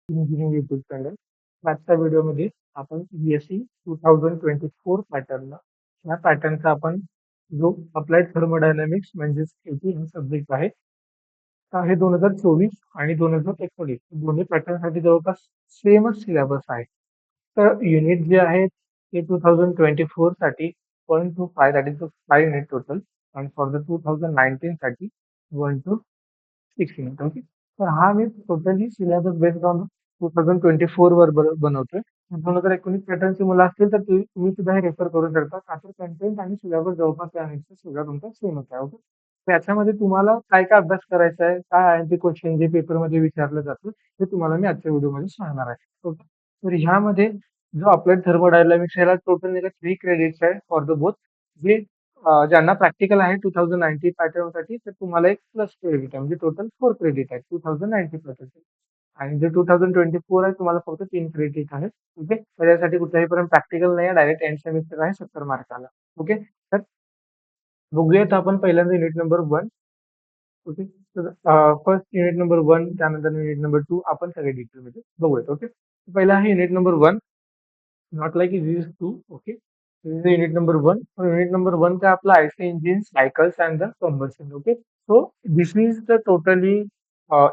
Engineering YouTube channel. आजच्या व्हिडिओमध्ये आपण BSc 2024 पॅटर्न या पॅटर्नचा आपण जो अप्लाइड थर्मोडायनामिक्स म्हणजेच AP हा सब्जेक्ट आहे. तर हे 2024 आणि 2019 दोन्ही पॅटर्नसाठी जवळपास सेमच सिलेबस आहे. तर युनिट जे आहेत ते 2024 साठी 1 to 5 that is 5 unit total आणि फॉर द 2019 साठी 1 to 6 युनिट. ओके. तर हा मी टोटली सिलेबस बेस्ड ऑन 2024 वर बनवतोय. 2019 पॅटर्नची मुलं असतील तर तुम्ही सुद्धा हे रेफर करू शकता. का तर कंटेंट आणि सिलेबस जवळपास त्या सगळं तुमचा सेमच आहे. ओके. त्याच्यामध्ये तुम्हाला काय काय अभ्यास करायचा आहे, काय आहे ते क्वेश्चन जे पेपरमध्ये विचारलं जातं, ते तुम्हाला मी आजच्या व्हिडिओमध्ये सांगणार आहे. ओके. तर ह्यामध्ये जो अप्लाइड थर्मोडायनामिक्स याला टोटल 3 क्रेडिट्स आहे फॉर द बोथ. जे ज्यांना प्रॅक्टिकल आहे 2019 पॅटर्न साठी तर तुम्हाला एक प्लस क्रेडिट आहे म्हणजे टोटल 4 क्रेडिट आहे 2019 पॅटर्न आणि जे 2024 आहे तुम्हाला फक्त 3 क्रेडिट आहेत. ओके. त्याच्यासाठी कुठल्याही पर्यंत प्रॅक्टिकल नाही आहे, डायरेक्ट एंड सेमिस्टर आहे 70 मार्काला. ओके. तर बघूयात आपण पहिल्यांदा युनिट नंबर 1. ओके. तर फर्स्ट युनिट नंबर 1 त्यानंतर युनिट नंबर 2 आपण सगळे डिटेलमध्ये बघूयात. ओके. पहिला आहे unit number 1, not like these two. Okay. This is the unit number 1. So unit number 1 का आपला IC engine, cycles and the combustion. Okay. So this is the totally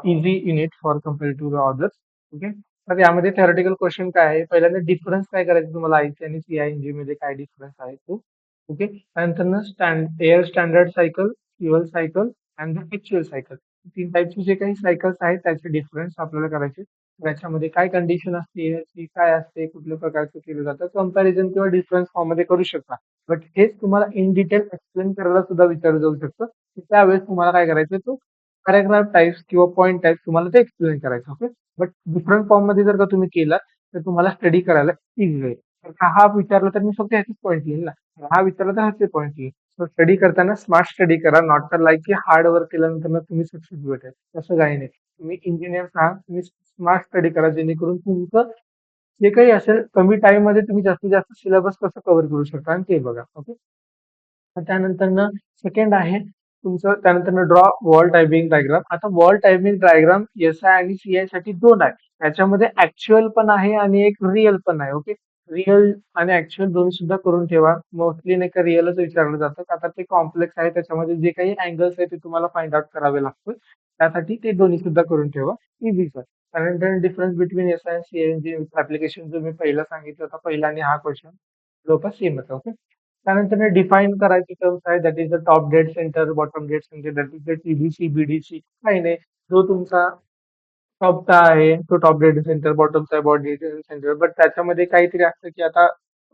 easy unit for compared to the others. Okay. तर यामध्ये theoretical question काय आहे, पहिल्यांदा difference काय करायचं तुम्हाला IC आणि CI इंजिन मध्ये काय डिफरन्स आहे तो. ओके. त्यानंतर air standard cycle, fuel cycle and the actual cycle. 3 टाईपचे जे काही सायकल्स आहेत त्याचे डिफरन्स आपल्याला करायचे. त्याच्यामध्ये काय कंडिशन असते, याची काय असते, कुठल्या प्रकारचं केलं जातं, कंपॅरिझन किंवा डिफरन्स फॉर्म मध्ये करू शकता. बट हेच तुम्हाला इन डिटेल एक्सप्लेन करायला सुद्धा विचारलं जाऊ शकतं. त्यावेळेस तुम्हाला काय करायचं, तो पॅराग्राफ टाइप्स किंवा पॉईंट टाइप तुम्हाला ते एक्सप्लेन करायचं. ओके. बट डिफरंट फॉर्म मध्ये जर का तुम्ही केला तर तुम्हाला स्टडी करायला इझी जाईल. तर हा विचारला तर मी फक्त ह्याचेच पॉईंट लिहिल ना, हा विचारला तर ह्याचे पॉईंट लिहिल. सो स्टडी करताना स्मार्ट स्टडी करा, नॉट तर लाईक की हार्ड वर्क केल्यानंतर ना तुम्ही सक्सेस भेटेल, तसं काही नाही. तुम्ही इंजिनियर आहात, तुम्ही स्मार्ट स्टडी करा जेणेकरून तुमचं जे काही असेल कमी टाइम मध्ये तुम्ही जास्तीत जास्त सिलेबस कसं कव्हर करू शकता आणि ते बघा. ओके. त्यानंतर सेकंड आहे तुमचं, त्यानंतर ड्रॉ वॉल टायपिंग डायग्राम. आता वॉल टायपिंग डायग्राम SI आणि CI साठी 2 आहे. त्याच्यामध्ये ऍक्च्युअल पण आहे आणि एक रिअल पण आहे. ओके. रिअल आणि ऍक्च्युअल दोन्ही सुद्धा करून ठेवा. मोस्टली नाही का रिअलच विचारलं जातं, का तर ते कॉम्प्लेक्स आहे, त्याच्यामध्ये जे काही अँगल्स आहेत ते तुम्हाला फाइंड आउट करावे लागतात. त्यासाठी ते दोन्ही सुद्धा करून ठेवा. इझीच आहे. त्यानंतर डिफरन्स बिटवीन SI आणि CI जे ऍप्लिकेशन जो मी पहिला सांगितलं होता, पहिला आणि हा क्वेश्चन जवळपास सेमच आहे. ओके. त्यानंतर डिफाईन करायचे टर्म्स आहे, that is the top dead centre, bottom dead centre, that is the TBC, BDC. काही नाही, जो तुमचा टॉपचा आहे तो टॉप डेड सेंटर, बॉटमचा आहे बॉडी सेंटर. बट त्याच्यामध्ये काहीतरी असतं की आता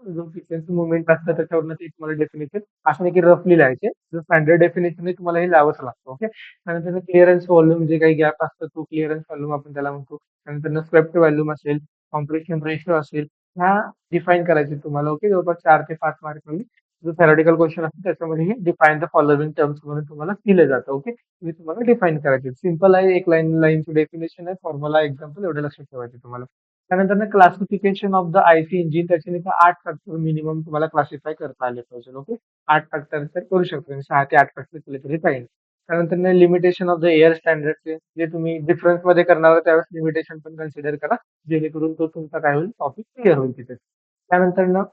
जो फ्रिक्वेन्सी मुवमेंट असतं त्याच्यावरनं ते तुम्हाला डेफिनेशन असं नाही की रफली लिहायचे, जो स्टँडर्ड डेफिनेशन आहे तुम्हाला हे लावाच लागतं. ओके. त्यानंतर क्लिअरन्स व्हॉल्यूम, जे काही गॅप असतं तो क्लिअरन्स व्हॉल्यूम आपण त्याला म्हणतो. त्यानंतर स्वेप्ट व्हॉल्यूम असेल, कॉम्प्रेशन रेशो असेल, ह्या डिफाईन करायचे तुम्हाला. ओके. जवळपास 4 ते 5 मार्क मध्ये जो थेरॉटिकल क्वेश्चन असतो त्याच्यामध्ये हे डिफाईन द फॉलोइंग टर्म्स म्हणून तुम्हाला दिलं जातं. ओके. हे तुम्हाला डिफाईन करायचे. सिंपल आहे, एक लाईनचं डेफिनेशन आहे, फॉर्म्युला एक्झाम्पल एवढे लक्षात ठेवायचे तुम्हाला. त्यानंतर classification of the IC engine, त्याचे नाही का 8 फॅक्टर मिनिमम तुम्हाला क्लासिफाय करता आले पाहिजे. ओके. 8 फॅक्टर तर करू शकतो, 6 ते 8 फॅक्टर केले तरी चालेल. त्यानंतर लिमिटेशन ऑफ द एअर स्टँडर्डचे जे तुम्ही डिफरन्स मध्ये करणार आहात त्यावेळेस लिमिटेशन पण कन्सिडर करा, जेणेकरून तो तुमचा काय होईल, टॉपिक क्लिअर होईल तिथे. त्यानंतर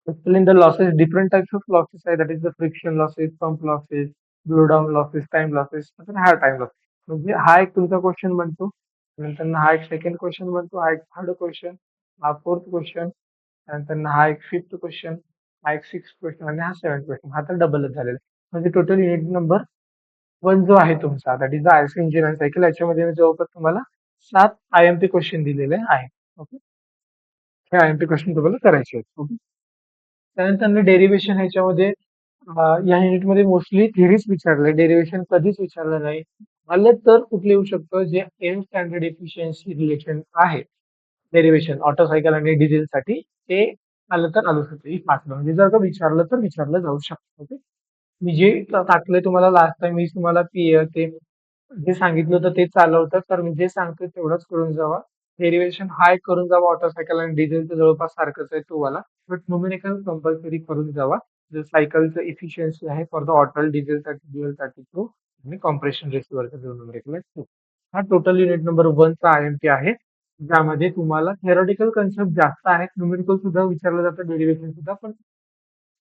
explain the losses, different types of losses आहे, that is the friction losses, pump losses, blow down losses, time losses, हा टाइम लॉस. म्हणजे हा एक तुमचा क्वेश्चन बनतो. नंतर हा एक सेकंड क्वेश्चन बनतो, हा एक थर्ड क्वेश्चन, हा फोर्थ क्वेश्चन, त्यानंतर हा एक फिफ्थ क्वेश्चन, हा एक सिक्स क्वेश्चन आणि हा सेव्हन्थ क्वेश्चन. हा तर डबलच झालेला आहे. म्हणजे टोटल युनिट नंबर 1 जो आहे तुमचा, that is the IC engine and cycle, याच्यामध्ये जवळपास तुम्हाला 7 IMP क्वेश्चन दिलेले आहेत. ओके. हे IMP क्वेश्चन तुम्हाला करायचे आहेत. ओके. त्यानंतर डेरिव्हेशन ह्याच्यामध्ये या युनिटमध्ये मोस्टली थिअरीज विचारलंय, डेरिव्हेशन कधीच विचारलं नाही. आलं तर कुठले येऊ शकतं, जे एअर स्टँडर्ड एफिशियन्सी रिलेशन आहे डेरिव्हेशन ऑटो सायकल आणि डिझेल साठी, ते आलं तर आलं शकतं. ही पाच म्हणजे जर का विचारलं तर विचारलं जाऊ शकतं. ओके. मी जे टाकलंय तुम्हाला लास्ट टाइम, मी तुम्हाला ते जे सांगितलं होतं तेच चालवतं, तर मी जे सांगतोय तेवढंच करून जावा. डेरिव्हेशन हाय करून जावा, ऑटो सायकल आणि डिझेलचं जवळपास सारखंच आहे तो वाला. बट न्यूमेरिकल कंपल्सरी करून जावा. जो सायकलचं इफिशियन्सी आहे फॉर द ऑटो डिझेलसाठी, ड्युएलसाठी तो, आणि कॉम्प्रेशन रेशिओवरचा जो न्यूमेरिकल आहे तो. हा टोटल युनिट नंबर 1 चा IMP आहे. ज्यामध्ये तुम्हाला theoretical कन्सेप्ट जास्त आहेत, न्यूमेरिकल सुद्धा विचारलं जातं, डेरिव्हेशन सुद्धा, पण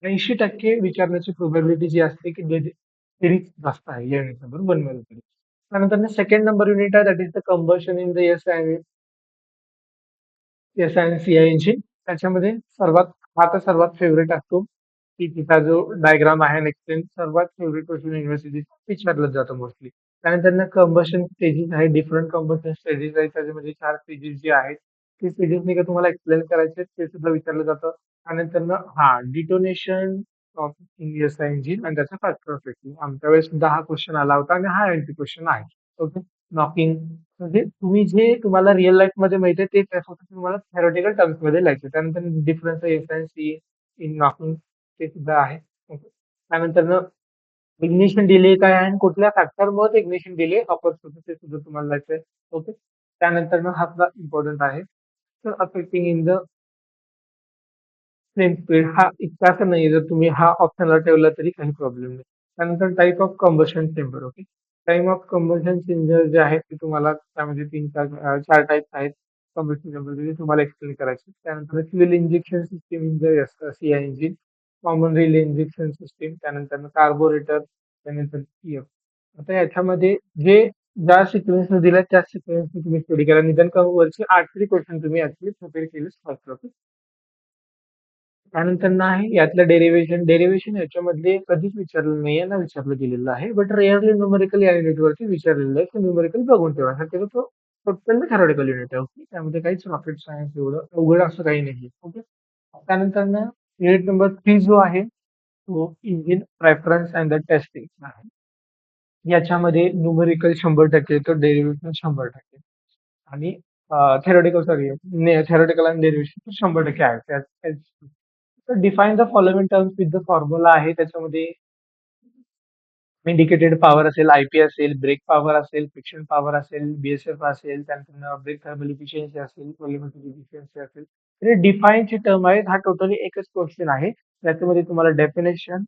80% विचारण्याची प्रोबॅबिलिटी जी असते की सिरीज जास्त आहे या युनिट नंबर 1 मध्ये तरी. त्यानंतर सेकंड नंबर युनिट आहे, that is the combustion in the S-I-N-C-I engine. त्याच्यामध्ये हा तर सर्वात फेवरेट असतो, की तिचा जो डायग्राम आहे नेक्स्ट सर्वात फेवरेट क्वेश्चन युनिव्हर्सिटी विचारलं जातं मोस्टली. त्यानंतर कंबशन स्टेजेस आहे, डिफरंट कंबशन स्टेजेस आहेत, त्याच्यामध्ये 4 स्टेजेस जे आहेत ते स्टेजेस नाही का तुम्हाला एक्सप्लेन करायचे आहेत, ते सुद्धा विचारलं जातं. त्यानंतर डिटोनेशन ऑफ एस-आय इंजिन आणि त्याचा फॅक्टर ऑफ सेफ्टी. आमच्या वेळेस सुद्धा हा क्वेश्चन आला होता आणि हा एंटी क्वेश्चन आहे. ओके. नॉकिंग म्हणजे तुम्ही जे तुम्हाला रिअल लाईफ मध्ये माहिती ते फक्त तुम्हाला थेरॉटिकल टर्म्स मध्ये लिहायचे. त्यानंतर डिफरन्स एस आणि सी इन नॉकिंग ते सुद्धा आहे. ओके. त्यानंतर इग्निशन डिले काय आहे आणि कुठल्या फॅक्टरमुळे इग्निशन डिले ऑफर होतो ते सुद्धा तुम्हाला लिहायचं आहे. ओके. त्यानंतर हा सुद्धा इम्पॉर्टंट आहे. तर affecting in the flame speed हा इतका असं नाही, जर तुम्ही हा ऑप्शनला ठेवला तरी काही प्रॉब्लेम नाही. त्यानंतर type of combustion chamber. Okay. Time of combustion chamber जे आहेत ते तुम्हाला त्यामध्ये 4 टाइप्स आहेत कंबशन चेंबर, ते तुम्हाला एक्सप्लेन करायचे. त्यानंतर fuel injection system in the CI engine, common rail injection system, त्यानंतर कार्बोरेटर, त्यानंतर पीएफ. आता याच्यामध्ये ज्या सिक्वेन्सने दिल्या त्या सिक्वेन्सने तुम्ही स्टडी करा. निदान वरचे 8 तरी क्वेश्चन तुम्ही ऍक्च्युली प्रिपेअर केलेच पाहिजे. त्यानंतर आहे यातलं डेरिव्हेशन याच्यामध्ये कधीच विचारलं नाहीये ना विचारलं गेलेलं आहे. बट रेअरली न्यूमेरिकल या युनिटवरती विचारलेलं आहे, की न्यूमेरिकल बघून ठेवा. शक्यतो तो टोटल थेरॉटिकल युनिट आहे. ओके. त्यामध्ये काहीच रॉकेट सायन्स एवढं अवघड असं काही नाही. ओके. त्यानंतर युनिट नंबर 3 जो आहे तो engine preference and the testing आहे. याच्यामध्ये न्यूमेरिकल 100% तर डेरिव्हेशन 100%. आणि थेरॉटिकल सॉरी थेरॉटिकल आणि डेरिव्हेशन 100% आहे. तर define the following terms with the formula आहे. त्याच्यामध्ये इंडिकेटेड पॉवर असेल, आयपी असेल, ब्रेक पॉवर असेल, फ्रिक्शन पॉवर असेल, बीएसएफ असेल, त्यानंतर ब्रेक थर्मल इफिशियन्सी असेल, व्हॉल्यूमेट्रिक इफिशियन्सी असेल. तर डिफाईनची टर्म आहेत. हा टोटली एकच क्वेश्चन आहे. त्याच्यामध्ये तुम्हाला डेफिनेशन,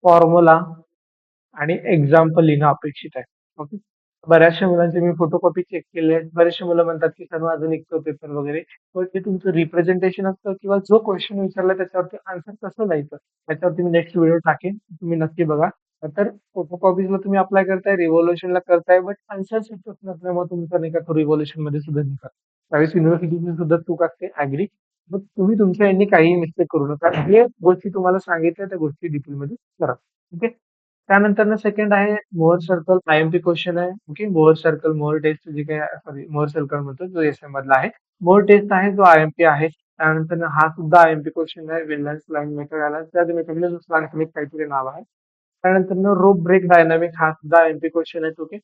फॉर्म्युला आणि एक्झाम्पल लिहिणं अपेक्षित आहे. ओके. बऱ्याचशा मुलांचे मी फोटोकॉपी चेक केले आहेत. बरेचसे मुलं म्हणतात की सर माझं निघतो पेपर वगैरे. पण ते तुमचं रिप्रेझेंटेशन असतं किंवा जो क्वेश्चन विचारला त्याच्यावरती आन्सर कसं द्यायचं त्याच्यावरती मी नेक्स्ट व्हिडिओ टाकेन. तुम्ही नक्की बघा. तर फोटोकॉपीजला तुम्ही अप्लाय करताय, रिव्होल्युशनला करताय, बट आन्सर शिकत नसल्यामुळे तुमचं नाही का तो रिव्होल्युशन मध्ये सुद्धा निघतात. त्यावेळेस युनिव्हर्सिटीची सुद्धा चूक असते, ऍग्री. मग तुम्ही तुमच्या यांनी काही मिस्टेक करू नका. जे गोष्टी तुम्हाला सांगितल्या त्या गोष्टी डिटेलमध्ये करा. ओके. त्यानंतर सेकंड आहे मोअर सर्कल, आयएमपी क्वेश्चन आहे. Okay. Mohr circle, Mohr test जे काही सॉरी मोअर सर्कल म्हणतो जो एसएम मधला आहे. मोअर टेस्ट आहे जो आयएमपी आहे. त्यानंतर हा सुद्धा आयएमपी क्वेश्चन आहे. विल्यम्स लाईन मेथड आला त्या मेथडला दुसरा आणखी एक काहीतरी नाव आहे. त्यानंतर रोप ब्रेक डायनामिक हा सुद्धा आयएमपी क्वेश्चन आहे. ओके.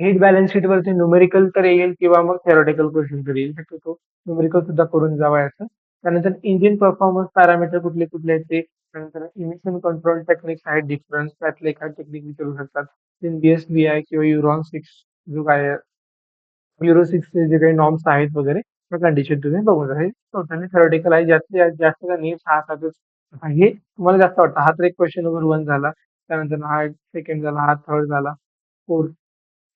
हीट बॅलन्स शीट वरती न्यूमेरिकल तर येईल किंवा मग थेरॉटिकल क्वेश्चन तर येईल. शक्यतो न्यूमेरिकल सुद्धा करून जावा याचं. त्यानंतर इंजिन परफॉर्मन्स पॅरामीटर कुठले कुठले आहेत ते. त्यानंतर इमिशन कंट्रोल टेक्निक्स आहेत डिफरन्स त्यातले एखाद टेक्निक विचारू शकतात. बीएसबीआय किंवा युरॉन 6 जो काय युरो 6 चे जे काही नॉर्म्स आहेत वगैरे त्या कंडिशन तुम्ही बघून हे टोटली थेरॉटिकल आहे. जास्त नाही 6-7च. हे तुम्हाला जास्त वाटतं. हा तर एक क्वेश्चन नंबर 1 झाला. त्यानंतर हा सेकंड झाला, हा थर्ड झाला, फोर्थ,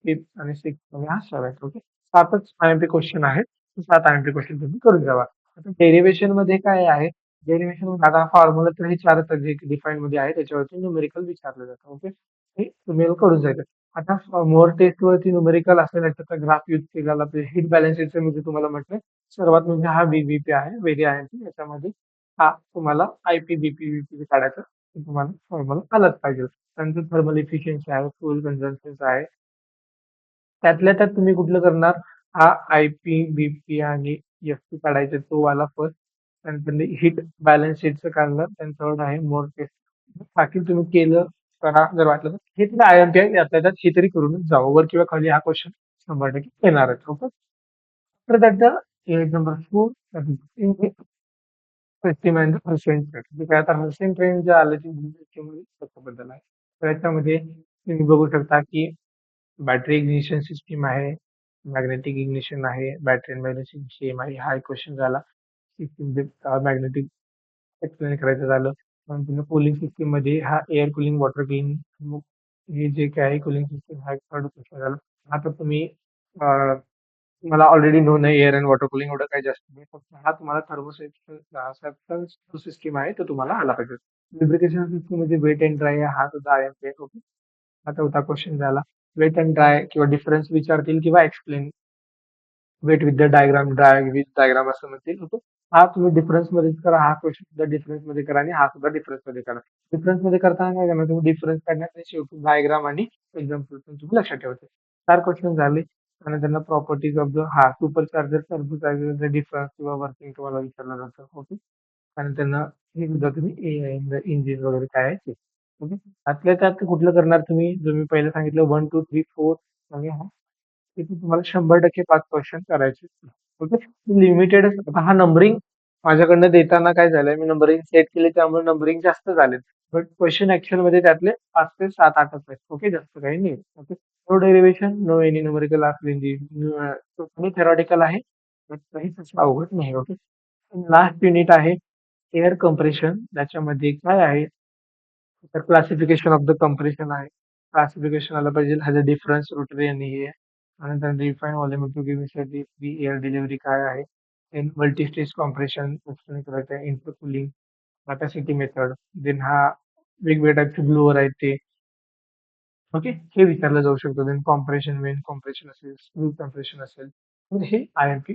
फिफ्थ आणि सिक्स्थ आणि हा सेव्हन्थ. ओके. 7च आयएमपी क्वेश्चन आहेत. 7 आयएमपी क्वेश्चन तुम्ही करून जावा. आता डेरिव्हेशन मध्ये काय आहे? डेरिव्हेशन मध्ये आता फॉर्म्युला तर हे 4च जे डिफाईन मध्ये आहे त्याच्यावरती न्यूमेरिकल विचारलं जातं. ओके. हे तुम्ही करून जायचं. आता मोअर टेस्ट वरती न्यूमेरिकल असेल त्याचा ग्राफ यूज केला जातो. हीट बॅलन्सचं मी जे तुम्हाला म्हटलं सर्वात म्हणजे हा व्हीबीपी आहे, व्हेरी आहे याच्यामध्ये हा तुम्हाला आयपी बीपी बीपी काढायचं ते तुम्हाला फॉर्म्युला आलाच पाहिजे. त्यानंतर थर्मल इफिशियन्सी आहे, फ्युएल कन्झम्पशन आहे. त्यातल्या त्यात तुम्ही कुठलं करणार? हा आयपी, बीपी आणि एफपी काढायचे तो वाला फर्स्ट. त्यानंतर हिट बॅलन्स शीटचं काढलं. त्यानंतर आहे मोर टेस्ट. बाकी तुम्ही केलं करा जर वाटलं तर. हे तुला आयएमपी आहे त्यातल्या त्यात हे तरी करूनच जावं. वर किंवा खाली हा क्वेश्चन 100% येणारच. ओके. तर त्यात युनिट नंबर 4 सिस्टीम अँड हर्सेन ट्रेंड. जे काय आता हर्सेन ट्रेंड जे आलं ते त्याच्याबद्दल आहे. तर याच्यामध्ये तुम्ही बघू शकता की बॅटरी इग्निशन सिस्टीम आहे, मॅग्नेटिक इग्निशन आहे, बॅटरी अँड मॅग्नेटिक सेम आहे. हा एक क्वेश्चन झाला. सिस्टीम मॅग्नेटिक एक्सप्लेन करायचं झालं. नंतर कूलिंग सिस्टीम मध्ये हा एअर कूलिंग, वॉटर कूलिंग हे जे काही आहे कूलिंग सिस्टीम हा एक थर्ड क्वेश्चन झाला. आता तुम्ही तुम्हाला ऑलरेडी नोन आहे एअर अँड वॉटर कूलिंग एवढं काही जास्त नाही. फक्त हा तुम्हाला थर्मोसेप्टन्स सिस्टीम आहे तो तुम्हाला आला पाहिजे. लुब्रिकेशन सिस्टीम म्हणजे वेट अँड ड्राय हा सुद्धा IMP आहे. ओके. हा चौथा क्वेश्चन झाला. वेट अँड ड्राय किंवा डिफरन्स विचारतील किंवा explain wet with the diagram, dry with diagram असं म्हणतील. ओके. हा तुम्ही डिफरन्स मध्येच करा. हा क्वेश्चन सुद्धा डिफरन्स मध्ये करा आणि हा सुद्धा डिफरन्स मध्ये करा. डिफरन्स मध्ये करताना काय करणार तुम्ही डिफरन्स काढण्यात आणि शेवटी डायग्राम आणि एक्झाम्पल पण तुम्ही लक्षात ठेवायचे. 4 क्वेश्चन झाले आणि त्यांना प्रॉपर्टीज ऑफ द हा सुपर चार्जर, टर्बो चार्जरचा डिफरन्स किंवा वर्किंग तुम्हाला विचारलं जातं. ओके. आणि त्यांना हे सुद्धा तुम्ही इंजिन वगैरे काय आहे ते. ओके. त्यातल्या त्यात कुठलं करणार तुम्ही? जो मी पहिलं सांगितलं 1, 2, 3, 4 आणि हा तिथे तुम्हाला 100% 5 क्वेश्चन करायचे. ओके. लिमिटेडच आता हा नंबरिंग माझ्याकडनं देताना काय झालंय, मी नंबरिंग सेट केले त्यामुळे नंबरिंग जास्त झालेत. बट क्वेश्चन ऍक्च्युअल मध्ये त्यातले 5 ते 7-8च आहेत. ओके. जास्त काही नाही. Okay. No derivation, no any numerical are totally theoretical आहे. but काही तसं अवघड नाही. ओके. लास्ट युनिट आहे एअर कंप्रेशन. त्याच्यामध्ये काय आहे तर क्लासिफिकेशन ऑफ द कंप्रेशन आहे. क्लासिफिकेशन आलं पाहिजे ह्याचा डिफरन्स रोटरी आणि हे आहे. आणि नंतर refine volumetric free air delivery काय आहे. मल्टी स्टेज कॉम्प्रेशन एक्सप्लेन करायचं आहे. इंटरकुलिंग कॅपॅसिटी मेथड देन हा वेगवेगळ्या टाईपचे ब्लोअर आहेत ते ओके हे विचारलं जाऊ शकतं. देन कॉम्प्रेशन वेन कॉम्प्रेशन असेल स्क्रू कॉम्प्रेशन असेल तर हे IMP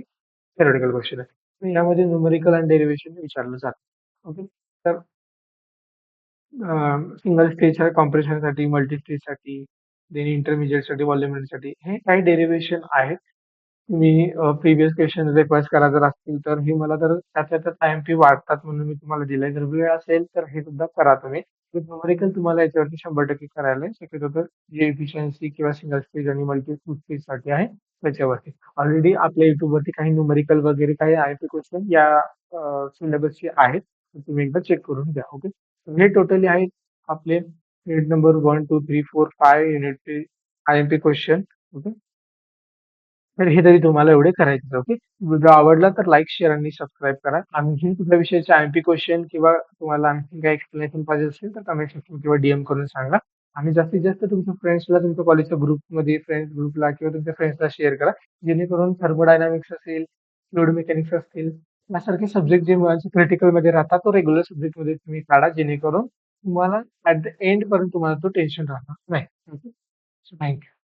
थेरॉटिकल क्वेश्चन आहे. तर यामध्ये न्यूमेरिकल आणि डेरिव्हेशन विचारलं जातं. ओके. तर सिंगल स्टेजच्या कॉम्प्रेशनसाठी, मल्टी स्टेजसाठी, देन इंटरमिजिएटसाठी, व्हॉल्युमेट्रिकसाठी हे काही डेरिव्हेशन आहेत. तुम्ही प्रिव्हियस क्वेश्चन रिक्वेस्ट करा जर असतील तर हे मला तर त्यातल्या त्यात IMP वाढतात म्हणून मी तुम्हाला दिलंय. जर वेळ असेल तर हे सुद्धा करा तुम्ही. न्यूमेरिकल तुम्हाला याच्यावरती 100% करायला आहे. शक्यतो तर जे एफिशियन्सी किंवा सिंगल स्टेज आणि मल्टी स्टेजसाठी आहे त्याच्यावरती. ऑलरेडी आपल्या युट्यूबवरती काही न्यूमेरिकल वगैरे काही IMP क्वेश्चन या सिलेबसचे आहेत. तर तुम्ही एकदा चेक करून घ्या. ओके. हे टोटली आहेत आपले युनिट नंबर 1, 2, 3, 4, 5 युनिटचे IMP क्वेश्चन. ओके. तर हे तरी तुम्हाला एवढे करायचे. ओके. व्हिडिओ आवडला तर लाईक, शेअर आणि सबस्क्राईब करा. आणखी कुठल्या विषयाचे IMP क्वेश्चन किंवा तुम्हाला आणखी काही एक्सप्लेनेशन पाहिजे असेल तर कमेंट सेक्शन किंवा DM करून सांगा. आणि जास्तीत जास्त तुमच्या फ्रेंड्सला तुमच्या कॉलेजच्या ग्रुपमध्ये फ्रेंड्स ग्रुपला किंवा तुमच्या फ्रेंड्सला शेअर करा. जेणेकरून थर्मोडायनामिक्स असेल, फ्लुइड मेकॅनिक्स असतील यासारखे सब्जेक्ट जे मुलांचे क्रिटिकलमध्ये राहतात तो रेग्युलर सब्जेक्टमध्ये तुम्ही काढा जेणेकरून तुम्हाला ऍट द एंड पर्यंत तुम्हाला तो टेन्शन राहणार नाही. ओके. थँक्यू.